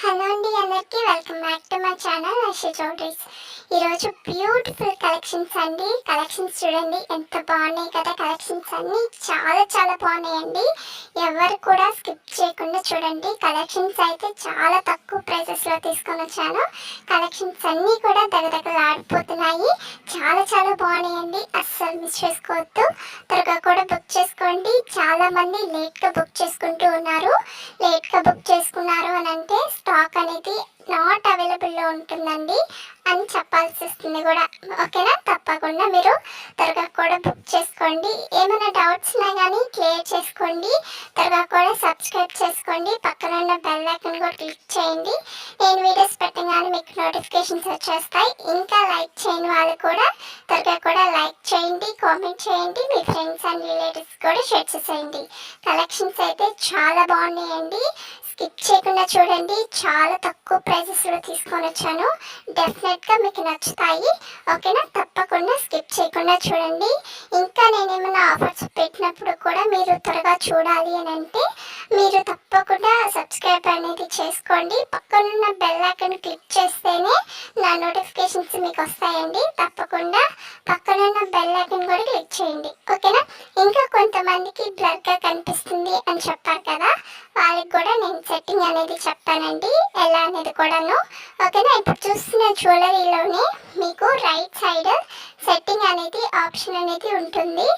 Hello అండి, అందరికీ welcome back to my channel Aisha Chowdharys. ఈరోజు బ్యూటిఫుల్ కలెక్షన్స్ అండి. కలెక్షన్స్ చూడండి ఎంత బాగున్నాయి కదా. కలెక్షన్స్ అన్నీ చాలా చాలా బాగున్నాయండి. ఎవరు కూడా స్కిప్ చేయకుండా చూడండి. కలెక్షన్స్ అయితే చాలా తక్కువ ప్రైసెస్లో తీసుకొని వచ్చాను. కలెక్షన్స్ అన్నీ కూడా ఆడిపోతున్నాయి. చాలా చాలా బాగున్నాయండి. అస్సలు మిస్ చేసుకోవద్దు. త్వరగా కూడా బుక్ చేసుకోండి. చాలామంది లేట్గా బుక్ చేసుకుంటూ ఉన్నారు. లేట్గా బుక్ చేసుకున్నారు అని అంటే స్టాక్ అనేది నాట్ అవైలబుల్లో ఉంటుందండి అని చెప్పాల్సి వస్తుంది కూడా. ఓకేనా, తప్పకుండా మీరు త్వరగా కూడా బుక్ చేసుకోండి. ఏమైనా డౌట్స్ ఉన్నా కానీ క్లియర్ చేసుకోండి. త్వరగా కూడా సబ్స్క్రైబ్ చేసుకోండి. పక్కన ఉన్న బెల్ ఐకాన్ కూడా క్లిక్ చేయండి. నేను వీడియోస్ పెట్టగానే మీకు నోటిఫికేషన్స్ వచ్చేస్తాయి. ఇంకా లైక్ చేయని వాళ్ళు కూడా త్వరగా కూడా లైక్ చేయండి, కామెంట్ చేయండి. మీ ఫ్రెండ్స్ అండ్ రిలేటివ్స్ కూడా షేర్ చేసేయండి. కలెక్షన్స్ అయితే చాలా బాగున్నాయండి. స్కిప్ చేయకుండా చూడండి. చాలా తక్కువ ప్రైసెస్లో తీసుకొని వచ్చాను. డెఫినెట్గా మీకు నచ్చుతాయి. ఓకేనా, తప్పకుండా స్కిప్ చేయకుండా చూడండి. ఇంకా నేనేమైనా ఆఫర్స్ పెట్టినప్పుడు కూడా మీరు త్వరగా చూడాలి అని అంటే మీరు తప్పకుండా సబ్స్క్రైబ్ అనేది చేసుకోండి. పక్కనున్న బెల్ ఐకాన్ క్లిక్ చేస్తేనే నా నోటిఫికేషన్స్ మీకు వస్తాయండి. తప్పకుండా పక్కనున్న బెల్ ఐకాన్ కూడా క్లిక్ చేయండి. ఓకేనా, ఇంకా కొంతమందికి బ్లర్గా కనిపిస్తుంది అని చెప్పారు కదా, వాళ్ళకి కూడా నేను సెట్టింగ్ అనేది చెప్తానండి, ఎలా అనేది కూడాను. ఓకేనా, ఇప్పుడు చూస్తున్న జ్యువెలరీలోనే మీకు రైట్ సైడ్ సెట్టింగ్ అనేది ఆప్షన్ అనేది ఉంటుంది.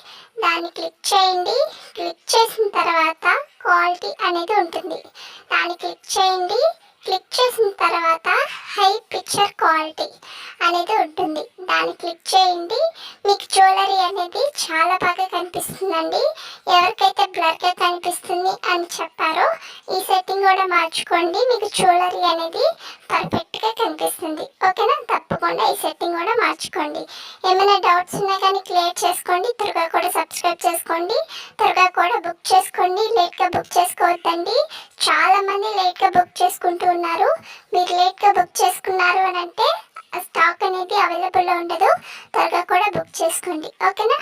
దాన్ని క్లిక్ చేయండి. క్లిక్ చేసిన తర్వాత క్వాలిటీ అనేది ఉంటుంది. దాన్ని క్లిక్ చేయండి. క్లిక్ చేసిన తర్వాత హై పిక్చర్ క్వాలిటీ అనేది ఉంటుంది. దాన్ని క్లిక్ చేయండి. మీకు జ్యువెలరీ అనేది చాలా బాగా కనిపిస్తుందండి. ఎవరికైతే బ్లర్గా కనిపిస్తుంది అని చెప్పారో ఈ సెట్టింగ్ కూడా మార్చుకోండి. మీకు జ్యువెలరీ అనేది పర్ఫెక్ట్గా కనిపిస్తుంది. ఓకేనా, తప్పకుండా ఈ సెట్టింగ్ కూడా మార్చుకోండి. ఏమైనా డౌట్స్ ఉన్నా కానీ క్లియర్ చేసుకోండి. త్వరగా కూడా సబ్స్క్రైబ్ చేసుకోండి. త్వరగా కూడా బుక్ చేసుకోండి. లేట్గా బుక్ చేసుకోవద్దండి. చాలామంది లేట్గా బుక్ చేసుకుంటూ ఉన్నారు. మీరు లేట్గా బుక్ చేసుకున్నారు అని అంటే స్టాక్ అనేది అవైలబుల్లో ఉండదు. త్వరగా కూడా బుక్ చేసుకోండి. ఓకేనా,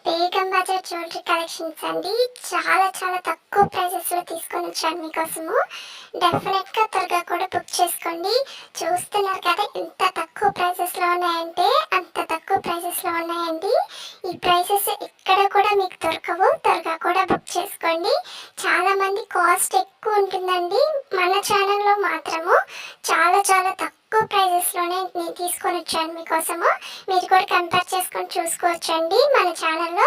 బేగం బజార్ జ్యువెలరీ కలెక్షన్స్ అండి. చాలా చాలా తక్కువ ప్రైజెస్లో తీసుకొని వచ్చాను మీకోసము. డెఫినెట్గా త్వరగా కూడా బుక్ చేసుకోండి. చూస్తున్నారు కదా ఎంత తక్కువ ప్రైజెస్లో ఉన్నాయంటే అంత తక్కువ ప్రైజెస్లో ఉన్నాయండి. ఈ ప్రైసెస్ ఇక్కడ కూడా మీకు దొరకవు. త్వరగా కూడా బుక్ చేసుకోండి. చాలామంది కాస్ట్ ఎక్కువ ఉంటుందండి. మన ఛానల్లో మాత్రము చాలా చాలా తక్కువ ప్రైజెస్లోనే నేను తీసుకొని వచ్చాను మీకోసము. మీరు కూడా కంపేర్ చేసుకొని చూసుకోవచ్చండి. మన ఛానల్లో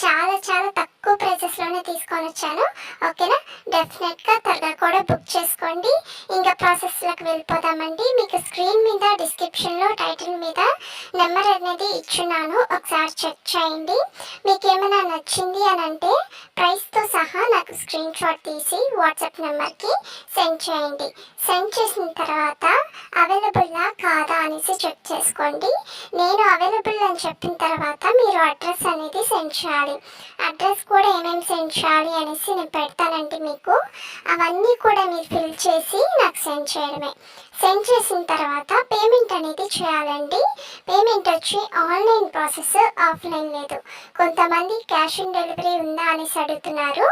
చాలా చాలా తక్కువ ప్రైజెస్లోనే తీసుకొని వచ్చాను. ఓకేనా, డెఫినెట్గా త్వరగా కూడా బుక్ చేసుకోండి. ఇంకా ప్రాసెస్లోకి వెళ్ళిపోదామండి. మీకు స్క్రీన్ మీద డిస్క్రిప్షన్లో టైటిల్ మీద నెంబర్ అనేది ఇచ్చున్నాను, ఒకసారి చెక్ చేయండి. మీకు ఏమైనా నచ్చింది అని అంటే ప్రైస్తో సహా నాకు స్క్రీన్ షాట్ తీసి వాట్సాప్ నెంబర్కి సెండ్ చేయండి. సెండ్ చేసిన తర్వాత అవైలబుల్లా కాదా అనేసి చెక్ చేసుకోండి. నేను అవైలబుల్ అని చెప్పిన తర్వాత మీరు అడ్రస్ అనేది సెండ్ చేయాలి. అడ్రస్ కూడా ఏమేమి సెండ్ చేయాలి అనేసి నేను పెడతానండి మీకు. అవన్నీ కూడా మీరు ఫిల్ చేసి నాకు సెండ్ చేయడమే. సెండ్ చేసిన తర్వాత పేమెంట్ అనేది చేయాలండి. పేమెంట్ వచ్చి ఆన్లైన్ ప్రాసెస్, ఆఫ్లైన్ లేదు. కొంతమంది క్యాష్ ఆన్ డెలివరీ ఉందా అనేసి అడుగుతున్నారు.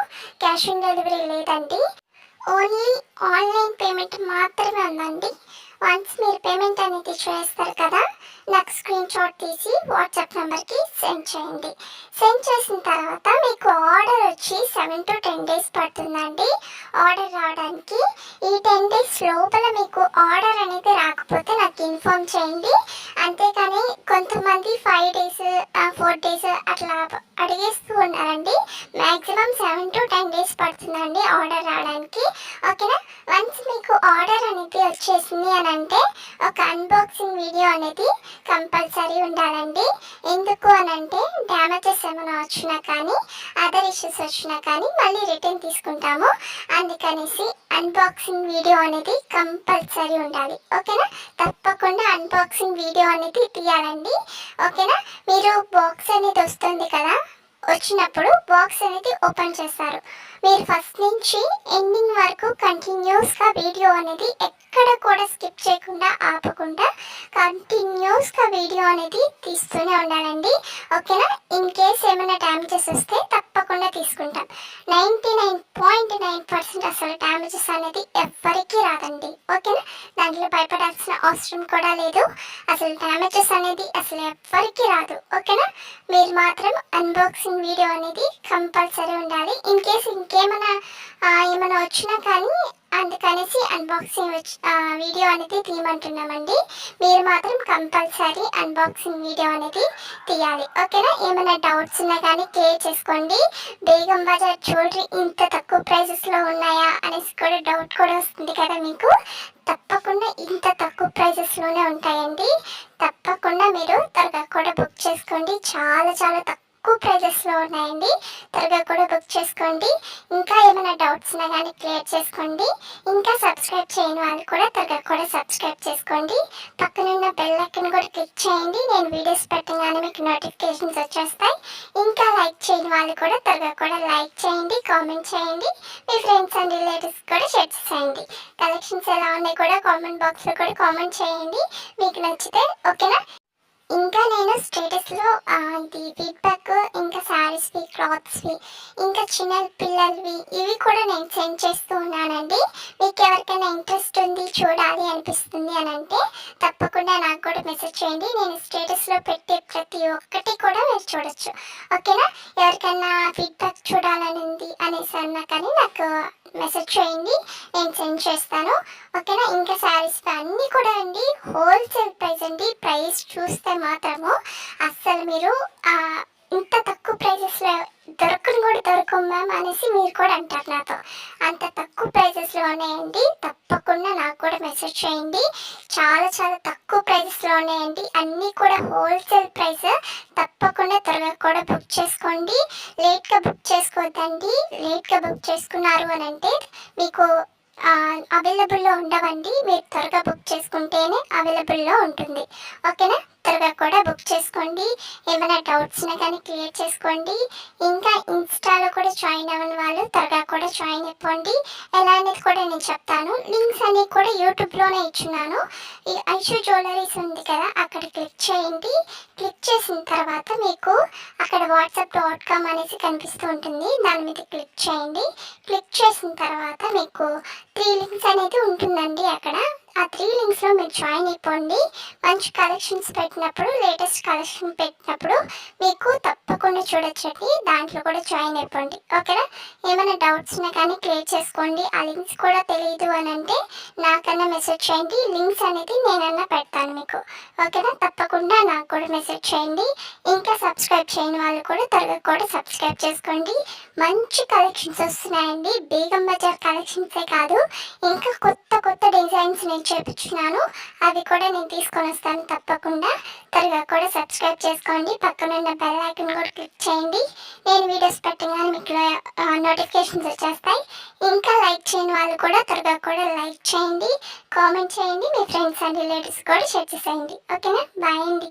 క్యాష్ ఆన్ డెలివరీ లేదండి, ఓన్లీ ఆన్లైన్ పేమెంట్ మాత్రమే ఉందండి. వన్స్ మీరు పేమెంట్ అనేది చేస్తారు కదా, నాకు స్క్రీన్ షాట్ తీసి వాట్సాప్ నెంబర్కి సెండ్ చేయండి. సెండ్ చేసిన తర్వాత మీకు ఆర్డర్ వచ్చి 7 to 10 days పడుతుందండి ఆర్డర్ రావడానికి. ఈ 10 days లోపల మీకు ఆర్డర్ అనేది రాకపోతే నాకు ఇన్ఫామ్ చేయండి. అంతేకాని కొంతమంది 5 days 4 days అట్లా అడిగేస్తూ ఉన్నారండి. మ్యాక్సిమం 7 to 10 days పడుతుందండి ఆర్డర్ రావడానికి. ఓకేనా, వన్స్ మీకు ఆర్డర్ అనేది వచ్చేసింది అని అంటే ఒక అన్బాక్సింగ్ వీడియో అనేది కంపల్సరీ ఉండాలండి. ఎందుకు అని అంటే డ్యామేజెస్ ఏమైనా వచ్చినా కానీ అదర్ ఇష్యూస్ వచ్చినా కానీ మళ్ళీ రిటర్న్ తీసుకుంటాము. అందుకనేసి అన్బాక్సింగ్ వీడియో అనేది కంపల్సరీ ఉండాలి. ఓకేనా, తప్పకుండా అన్బాక్సింగ్ వీడియో అనేది తీయాలండి. ఓకేనా, మీరు బాక్స్ అనేది వస్తుంది కదా, వచ్చినప్పుడు బాక్స్ అనేది ఓపెన్ చేస్తారు. మీరు ఫస్ట్ నుంచి ఎండింగ్ వరకు కంటిన్యూస్గా వీడియో అనేది ఎక్కడ కూడా స్కిప్ చేయకుండా ఆపకుండా కంటిన్యూస్గా వీడియో అనేది తీస్తూనే ఉండాలండి. ఓకేనా? ఇన్ కేస్ ఏమైనా డ్యామేజెస్ వస్తే తప్పకుండా తీసుకుంటాం. 99.9% అసలు డ్యామేజెస్ అనేది ఎవ్వరికీ రాదండి. ఓకేనా? దాంట్లో భయపడాల్సిన అవసరం కూడా లేదు. అసలు డ్యామేజెస్ అనేది అసలు ఎవ్వరికీ రాదు. ఓకేనా? మీరు మాత్రం అన్బాక్సింగ్ వీడియో అనేది కంపల్సరీ ఉండాలి. ఇన్ కేస్ ఏమైనా వచ్చినా కానీ అందుకనేసి అన్బాక్సింగ్ వీడియో అనేది తీయమంటున్నామండి. మీరు మాత్రం కంపల్సరీ అన్బాక్సింగ్ వీడియో అనేది తీయాలి. ఓకేనా? ఏమైనా డౌట్స్ ఉన్నా కానీ క్లియర్ చేసుకోండి. బేగం బజార్ జ్యువెలరీ ఇంత తక్కువ ప్రైజెస్లో ఉన్నాయా అనేసి కూడా డౌట్ కూడా వస్తుంది కదా మీకు. తప్పకుండా ఇంత తక్కువ ప్రైజెస్లోనే ఉంటాయండి. తప్పకుండా మీరు త్వరగా కూడా బుక్ చేసుకోండి. చాలా చాలా తక్కువ ప్రైజెస్లో ఉన్నాయండి. త్వరగా కూడా బుక్ చేసుకోండి. ఇంకా ఏమైనా డౌట్స్ ఉన్నా కానీ క్లియర్ చేసుకోండి. ఇంకా సబ్స్క్రైబ్ చేయని వాళ్ళు కూడా త్వరగా కూడా సబ్స్క్రైబ్ చేసుకోండి. పక్కనున్న బెల్ ఐకాన్ కూడా క్లిక్ చేయండి. నేను వీడియోస్ పెట్టగానే మీకు నోటిఫికేషన్స్ వచ్చేస్తాయి. ఇంకా లైక్ చేయని వాళ్ళు కూడా త్వరగా కూడా లైక్ చేయండి, కామెంట్ చేయండి. మీ ఫ్రెండ్స్ అండ్ రిలేటివ్స్ కూడా షేర్ చేయండి. కలెక్షన్స్ ఎలా ఉన్నాయి కూడా కామెంట్ బాక్స్లో కూడా కామెంట్ చేయండి మీకు నచ్చితే. ఓకేనా? ఇంకా నేను స్టేటస్లో ఇది ఫీడ్బ్యాక్, ఇంకా శారీస్వి, క్లాత్స్వి, ఇంకా చిన్న పిల్లలవి ఇవి కూడా నేను సెండ్ చేస్తూ ఉన్నానండి. మీకు ఎవరికైనా ఇంట్రెస్ట్ ఉంది, చూడాలి అనిపిస్తుంది అని అంటే తప్పకుండా నాకు కూడా మెసేజ్ చేయండి. నేను స్టేటస్లో పెట్టే ప్రతి ఒక్కటి కూడా మీరు చూడొచ్చు. ఓకేనా? ఎవరికైనా ఫీడ్బ్యాక్ చూడాలని ఉంది అనేసి అన్నా కానీ నాకు మెసేజ్ చేయండి, నేను సెండ్ చేస్తాను. ఓకేనా? ఇంకా శారీస్ అన్నీ కూడా అండి హోల్సేల్ ప్రైస్ అండి. ప్రైస్ చూస్తే మాత్రము అస్సలు మీరు ఇంత తక్కువ ప్రైజెస్లో దొరకవు మ్యామ్ అనేసి మీరు కూడా అంటారు నాతో. అంత తక్కువ ప్రైజెస్లో ఉన్నాయండి. తప్పకుండా నాకు కూడా మెసేజ్ చేయండి. చాలా చాలా తక్కువ ప్రైజెస్లో ఉన్నాయండి. అన్నీ కూడా హోల్సేల్ ప్రైస్. తప్పకుండా త్వరగా కూడా బుక్ చేసుకోండి. లేట్గా బుక్ చేసుకోవద్దండి. లేట్గా బుక్ చేసుకున్నారు అని అంటే మీకు అవైలబుల్లో ఉండవండి. మీరు త్వరగా బుక్ చేసుకుంటేనే అవైలబుల్లో ఉంటుంది. ఓకేనా? త్వరగా కూడా బుక్ చేసుకోండి. ఏమైనా డౌట్స్ ఉన్నా కానీ క్లియర్ చేసుకోండి. ఇంకా ఇన్స్టాలో కూడా జాయిన్ అవ్వని వాళ్ళు త్వరగా కూడా జాయిన్ అయిపోండి. ఎలా అనేది కూడా నేను చెప్తాను. లింక్స్ అన్నీ కూడా యూట్యూబ్లోనే ఇచ్చున్నాను. ఈ ఐషు జ్యువెలరీస్ ఉంది కదా, అక్కడ క్లిక్ చేయండి. క్లిక్ చేసిన తర్వాత మీకు అక్కడ whatsapp.com అనేసి కనిపిస్తూ ఉంటుంది. దాని మీద క్లిక్ చేయండి. క్లిక్ చేసిన తర్వాత మీకు 3 లింక్స్ అనేది ఉంటుందండి. అక్కడ ఆ 3 లింక్స్లో మీరు జాయిన్ అయిపోండి. మంచి కలెక్షన్స్ పెట్టినప్పుడు, లేటెస్ట్ కలెక్షన్ పెట్టినప్పుడు మీకు తప్పకుండా చూడొచ్చండి. దాంట్లో కూడా జాయిన్ అయిపోండి. ఓకేనా? ఏమైనా డౌట్స్ ఉన్నా కానీ క్లియర్ చేసుకోండి. ఆ లింక్స్ కూడా తెలియదు అని అంటే నాకన్నా మెసేజ్ చేయండి. లింక్స్ అనేది నేనన్నా పెడతాను మీకు. ఓకేనా? తప్పకుండా నాకు కూడా మెసేజ్ చేయండి. ఇంకా సబ్స్క్రైబ్ చేయని వాళ్ళు కూడా త్వరగా కూడా సబ్స్క్రైబ్ చేసుకోండి. మంచి కలెక్షన్స్ వస్తున్నాయండి. బేగం బజార్ కలెక్షన్సే కాదు, ఇంకా కొత్త కొత్త డిజైన్స్ నేను చేపించున్నాను. అవి కూడా నేను తీసుకొని వస్తాను. తప్పకుండా త్వరగా కూడా సబ్స్క్రైబ్ చేసుకోండి. పక్కనున్న బెల్ ఐకాన్ కూడా క్లిక్ చేయండి. నేను వీడియోస్ పెట్టగానే మీకు నోటిఫికేషన్స్ వచ్చేస్తాయి. ఇంకా లైక్ చేయని వాళ్ళు కూడా త్వరగా కూడా లైక్ చేయండి, కామెంట్ చేయండి. మీ ఫ్రెండ్స్ అండ్ రిలేటివ్స్ కూడా షేర్ చేసేయండి. ఓకేనా? బాయ్ అండి.